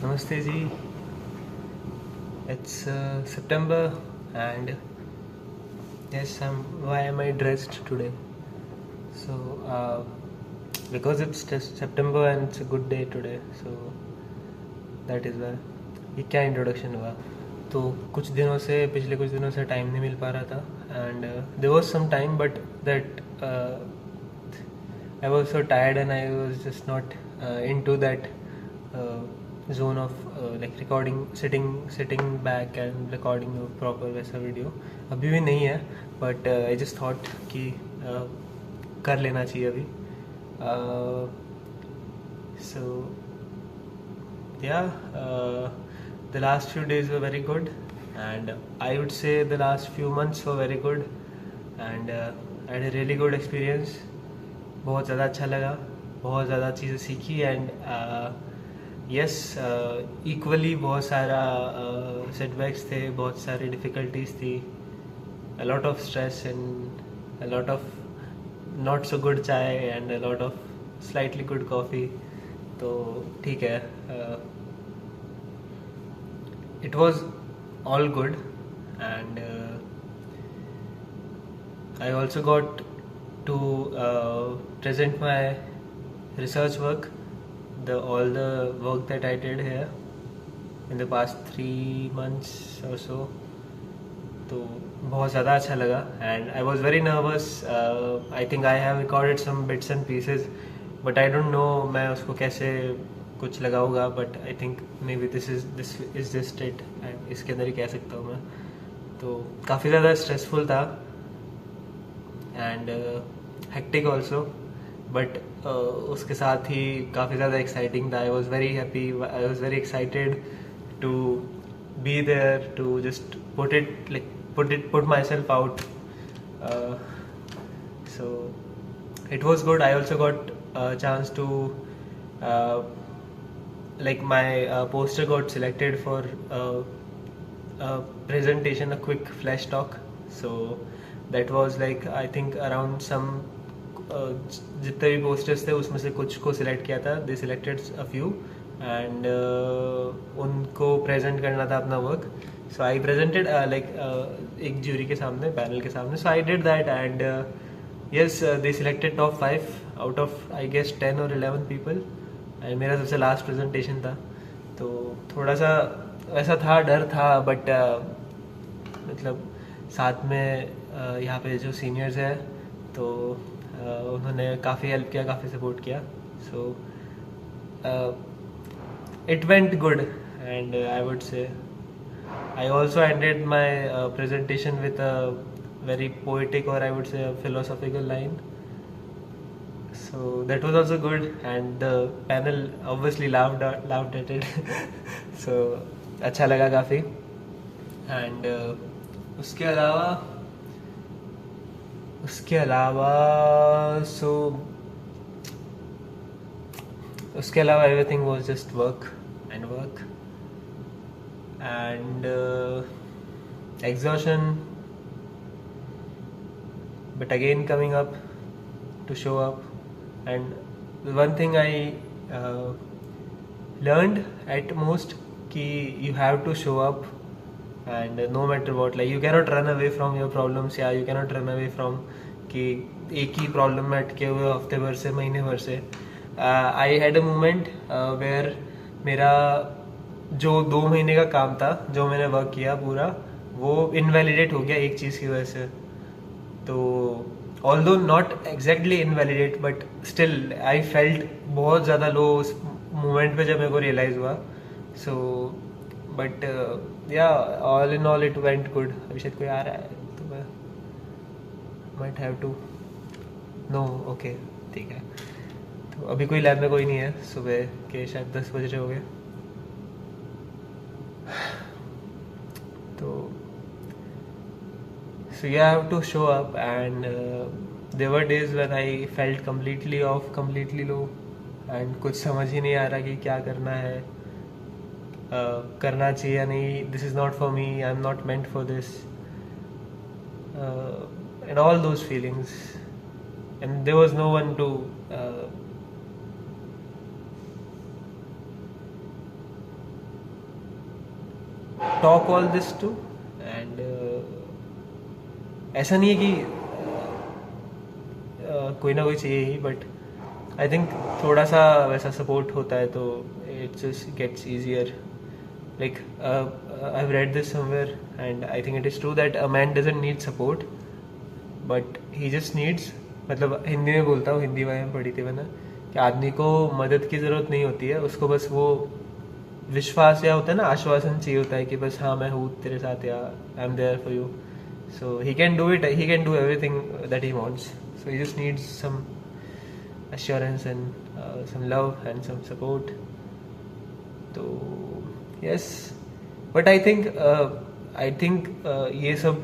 Namaste ji. It's September and yes, why am I dressed today? So because it's just September and it's a good day today, so that is why. ये क्या introduction हुआ? तो पिछले कुछ दिनों से time नहीं मिल पा रहा था and there was some time but that I was so tired and I was just not into that zone of like recording, sitting back and recording a proper वैसा वीडियो अभी भी नहीं है but I just thought कि कर लेना चाहिए अभी. So yeah, the last few days were very good and I would say the last few months were very good and I had a really good experience. बहुत ज़्यादा अच्छा लगा, बहुत ज़्यादा चीज़ें सीखी एंड यस इक्वली बहुत सारा सेटबैक्स थे, बहुत सारी डिफ़िकल्टीज थी, a lot of stress and a lot of not so good चाय and a lot of slightly good coffee. तो ठीक है, it was all good and I also got to present my research work, all the work that I did here in the past 3 months or so. तो बहुत ज़्यादा अच्छा लगा and I was very nervous. I think I have recorded some bits and pieces but I don't know मैं उसको कैसे कुछ लगाऊंगा but I think maybe this is just it and इसके अंदर ही कह सकता हूँ मैं. तो काफ़ी ज़्यादा स्ट्रेसफुल था एंड हेक्टिक ऑल्सो बट उसके साथ ही काफ़ी ज़्यादा एक्साइटिंग था. I was very happy, I was very excited to be there to just put myself out. So it was good. I also got a chance to like my poster got selected for a presentation, a quick flash talk. So that was like I think around some जितने भी posters थे उसमें से कुछ को select किया था. They selected a few and उनको प्रेजेंट करना था अपना work. So I presented like एक ज्यूरी के सामने, पैनल के सामने. So I did that and yes they selected top 5 out of I guess 10 और 11 पीपल एंड मेरा सबसे लास्ट प्रेजेंटेशन था. तो थोड़ा सा वैसा था, डर था बट मतलब साथ में यहाँ पे जो सीनियर्स है तो उन्होंने काफ़ी हेल्प किया, काफ़ी सपोर्ट किया. So it went good and I would say I also ended my presentation with a very poetic or I would say philosophical line. So that was also good and the panel obviously laughed at it. So अच्छा लगा काफ़ी and उसके अलावा everything was just work and exhaustion, but again coming up to show up. And one thing I learned at most कि you have to show up and no matter what, like you cannot run away from your problems या you cannot run away from कि एक ही problem में अटके हुए हफ्ते भर से, महीने भर से. I had a moment where मेरा जो 2 महीने का काम था, जो मैंने वर्क किया पूरा, वो इनवैलिडेट हो गया एक चीज़ की वजह से. तो although not exactly invalidate but still I felt बहुत ज़्यादा लो उस मोमेंट पे जब मेरे को रियलाइज़ हुआ. So but yeah all in all it went good. अभी शायद कोई आ रहा है तो मैं might have to no. Okay ठीक है. तो अभी कोई लैब में कोई नहीं है, सुबह के शायद 10 बज रहे हो गए. तो so you have to show up and there were days when I felt completely off, completely low and कुछ समझ ही नहीं आ रहा कि क्या करना है, करना चाहिए या नहीं. This is not for me, I'm not meant for this, and all those feelings, and there was no one to. talk all this to, and ऐसा नहीं है कि कोई ना कोई चाहिए ही, बट आई थिंक थोड़ा सा वैसा सपोर्ट होता है तो it just gets easier. Like I've read this somewhere and I think it is true that a man doesn't need support but he just needs, मतलब हिंदी में बोलता हूँ, हिंदी में पढ़ी थी मैंने, कि आदमी को मदद की ज़रूरत नहीं होती है, उसको बस वो विश्वास या होता है ना, आश्वासन चाहिए होता है कि बस हाँ मैं हूँ तेरे साथ, या I am there for you. So he can do it, he can do everything that he wants. So he just needs some assurance and some love and some support. तो yes, but I think ये सब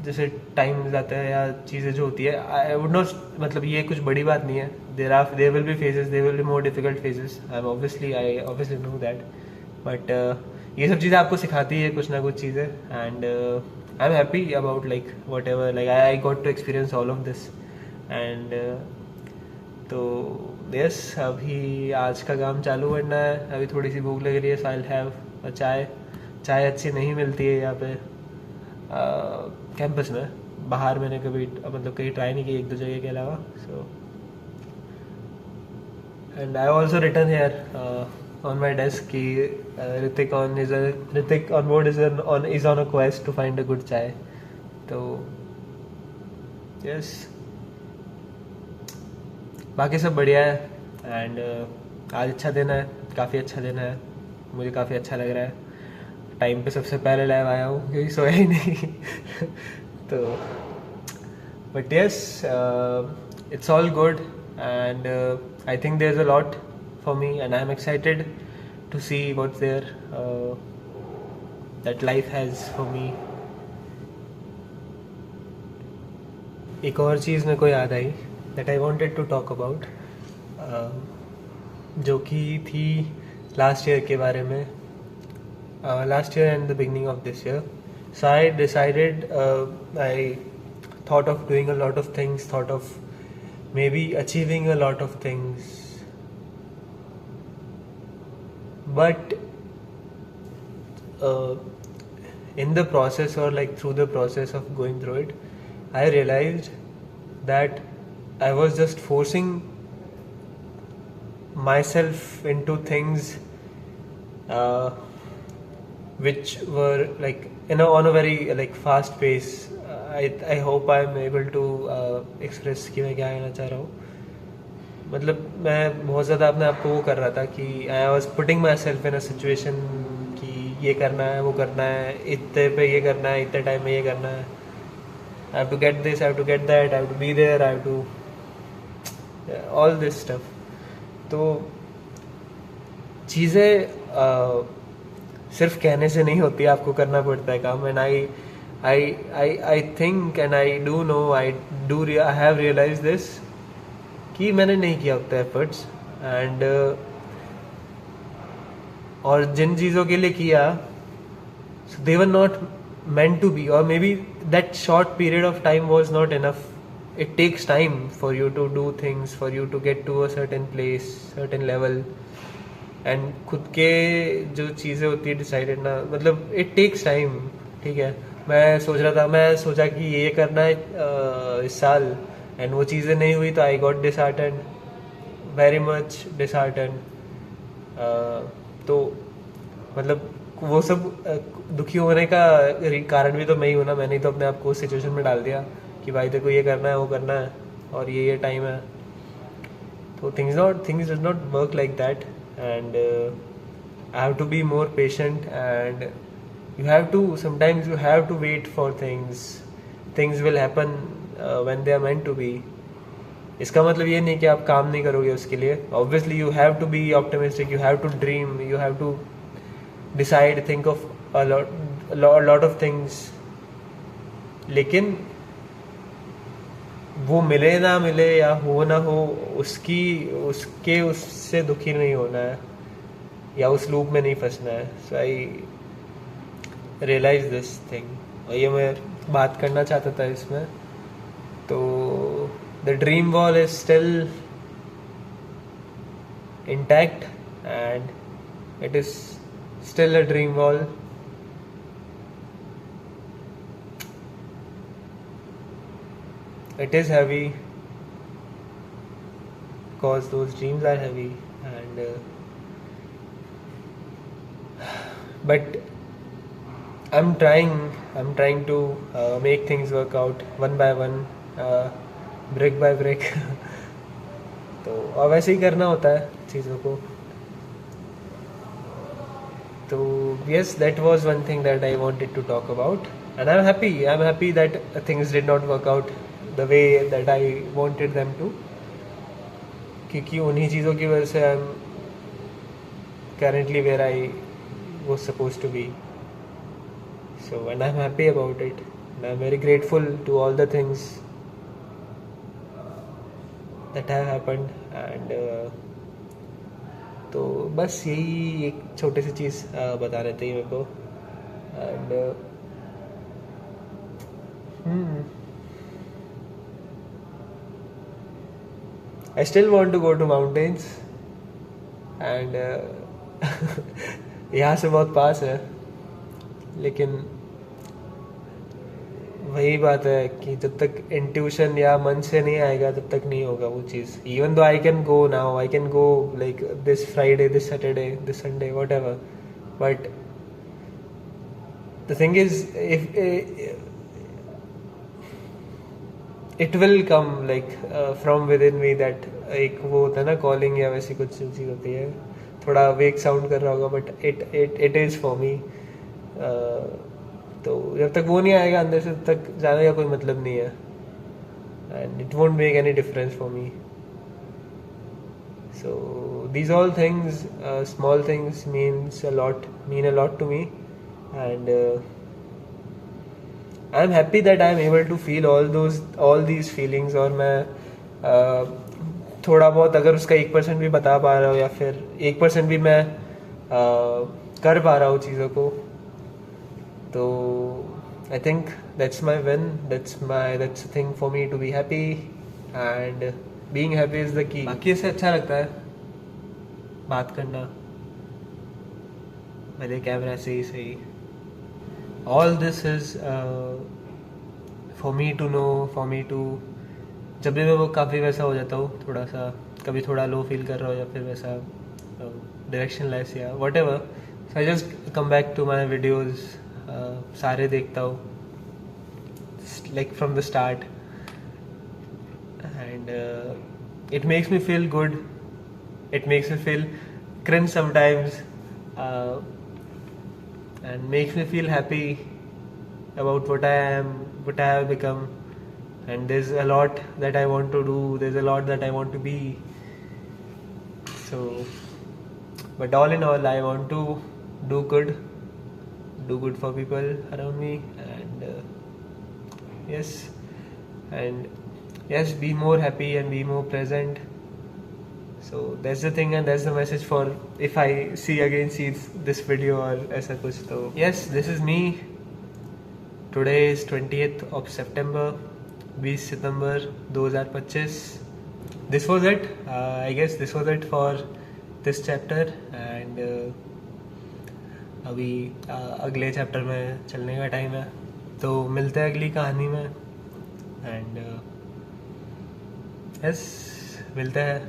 जैसे time जाता है या चीज़ें जो होती है, आई वुड नॉट, मतलब ये कुछ बड़ी बात नहीं है. There will be phases, there will be more difficult phases, I obviously know that, but ये सब चीज़ें आपको सिखाती है कुछ ना कुछ चीज़ें. And I am happy about like whatever, like I got to experience all of this. And तो यस, अभी आज का काम चालू करना है. अभी थोड़ी सी भूख लग रही है, सो आई विल हैव अ चाय अच्छी नहीं मिलती है यहाँ पे कैंपस में. बाहर मैंने कभी मतलब कहीं ट्राई नहीं की एक दो जगह के अलावा. So and I also written here on my desk कि Hrithik on board is on a quest to find a good chai. तो यस, बाकी सब बढ़िया है. एंड आज अच्छा दिन है, काफ़ी अच्छा दिन है, मुझे काफ़ी अच्छा लग रहा है. टाइम पे सबसे पहले लाइव आया हूँ क्योंकि सोया ही नहीं. तो but yes, it's all good and I think there is a lot for me and I am excited to see what's there that life has for me. एक और चीज़ मेरे को याद आई that I wanted to talk about, जो कि थी last year के बारे में, last year and the beginning of this year. So I decided, I thought of doing a lot of things, thought of maybe achieving a lot of things, but in the process, or like through the process of going through it, I realized that I was just forcing myself into things which were like on a very like fast pace. I hope I am able to express कि मैं क्या कहना चाह रहा हूँ. मतलब मैं बहुत ज़्यादा अपने आप को वो कर रहा था कि I was putting myself in a situation कि ये करना है, वो करना है, इतने पे ये करना है, इतने टाइम में ये करना है, I have to get this, I have to get that, I have to be there, I have to all this stuff. तो चीज़ें सिर्फ कहने से नहीं होती, आपको करना पड़ता है काम. And I think and I do know, I have realise this कि मैंने नहीं किया उतना एफर्ट्स. एंड और जिन चीज़ों के लिए किया, they were not meant to be, or maybe that short period of time was not enough. It takes time for you to do things, for you to get to a certain place, certain level. And खुद के जो चीज़ें होती है decided ना, मतलब it takes time. ठीक है, मैं सोचा कि ये करना है इस साल, एंड वो चीज़ें नहीं हुई तो I got disheartened, very much disheartened. तो मतलब वो सब दुखी होने का कारण भी तो मैं ही हूँ ना. मैंने ही तो अपने आप को उस सिचुएशन में डाल दिया कि भाई तेरे को ये करना है, वो करना है, और ये टाइम है. तो things does not work like that. And I have to be more patient, and you have to sometimes you have to wait for things will happen when they are meant to be. इसका मतलब ये नहीं कि आप काम नहीं करोगे उसके लिए. Obviously you have to be optimistic, you have to dream, you have to decide, think of a lot of things. लेकिन वो मिले ना मिले या हो ना हो, उससे दुखी नहीं होना है या उस लूप में नहीं फंसना है. सो आई रियलाइज दिस थिंग, और ये मैं बात करना चाहता था इसमें. तो the dream wall is still intact, and it is still a dream wall. it is heavy because those dreams are heavy, and but I'm trying to make things work out one by one, brick by brick. तो अब ऐसे ही करना होता है चीज़ों को. So yes, that was one thing that I wanted to talk about, and I'm happy that things did not work out the way that I wanted them to, क्योंकि उन्हीं चीज़ों की वजह से I'm currently where I was supposed to be. So, and I'm happy about it, and I'm very grateful to all the things that have happened, and तो बस यही एक छोटी सी चीज़ बताने थे मेरे को. And I still want to go to mountains, and यहाँ से बहुत पास है, लेकिन वही बात है कि जब तक इंट्यूशन या मन से नहीं आएगा तब तक नहीं होगा वो चीज़. Even though I can go now, I can go like this Friday, this Saturday, this Sunday, whatever, but the thing is if it will come like from within me, that एक वो होता है ना calling या वैसी कुछ चीज़ होती है. थोड़ा वेक साउंड कर रहा होगा, but it is for me. तो जब तक वो नहीं आएगा अंदर से, तब तक जाने का कोई मतलब नहीं है, and it won't make any difference for me. So these all things, small things mean a lot to me, and I am happy that I am able to feel all these feelings. और मैं थोड़ा बहुत अगर उसका 1% भी बता पा रहा हूँ, या फिर 1% भी मैं कर पा रहा हूँ चीज़ों को, तो I think that's my win. That's the thing for me to be happy, and being happy is the key. बाकी इससे अच्छा लगता है बात करना मेरे कैमरा से ही सही. All this is for me to know, for me to, जब भी मैं वो काफ़ी वैसा हो जाता हूँ, थोड़ा सा कभी थोड़ा लो फील कर रहा हूँ, या फिर वैसा डायरेक्शन लेस या whatever, so I just come back to my videos. सारे देखता हूँ like from the start, and it makes me feel good, it makes me feel cringe sometimes, and makes me feel happy about what I am, what I have become, and there's a lot that I want to do, there's a lot that I want to be. So but all in all, I want to do good for people around me, and yes, be more happy and be more present. So that's the thing, and that's the message for if I see this video or ऐसा कुछ. तो yes, this is me. Today is 20th of September, 20 September 2025. This was it. I guess this was it for this chapter, and अभी अगले chapter में चलने का time है, तो मिलते हैं अगली कहानी में, एंड यस, मिलते हैं.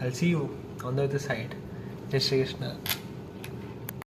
I'll see you on the other side. Jai Shri Krishna.